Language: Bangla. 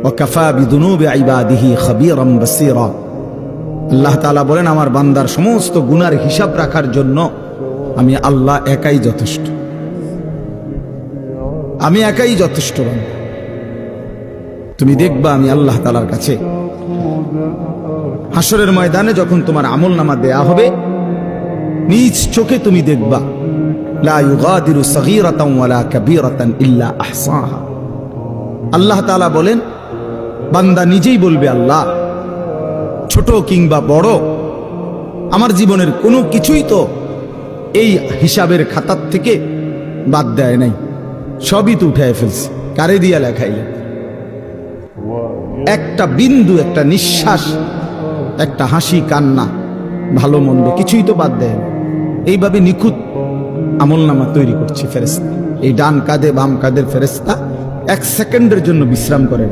ওয়াকাফা বিদুনুবি ইবাদিহি খাবীরাম বাসীরা। আল্লাহ তাআলা বলেন, আমার বান্দার সমস্ত গুনার হিসাব রাখার জন্য আমি আল্লাহ একাই যথেষ্ট। আমি একাই যথেষ্ট বান্দা। তুমি দেখবা আমি আল্লাহ তাআলার কাছে হাসরের ময়দানে যখন তোমার আমলনামা দেয়া হবে, নিজ চোখে তুমি দেখবা লা ইউগাদিরু সগীরাতান ওয়ালা কাবীরাতান ইল্লা আহসাহা। আল্লাহ তাআলা বলেন, বান্দা নিজেই বলবে, আল্লাহ ছোট কিংবা বড় আমার জীবনের কোনো কিছুই তো এই হিসাবের খাতার থেকে বাদ দেয় নাই, সবই তো উঠায় ফেলছে। কারে দিয়া লেখাইলে? একটা বিন্দু, একটা নিঃশ্বাস, একটা হাসি কান্না, ভালো মন্দ কিছুই তো বাদ দেয় না। এইভাবে নিখুঁত আমলনামা তৈরি করছে ফেরেশতা। এই ডান কাঁধে বাম কাঁধের ফেরেশতা এক সেকেন্ডের জন্য বিশ্রাম করে না।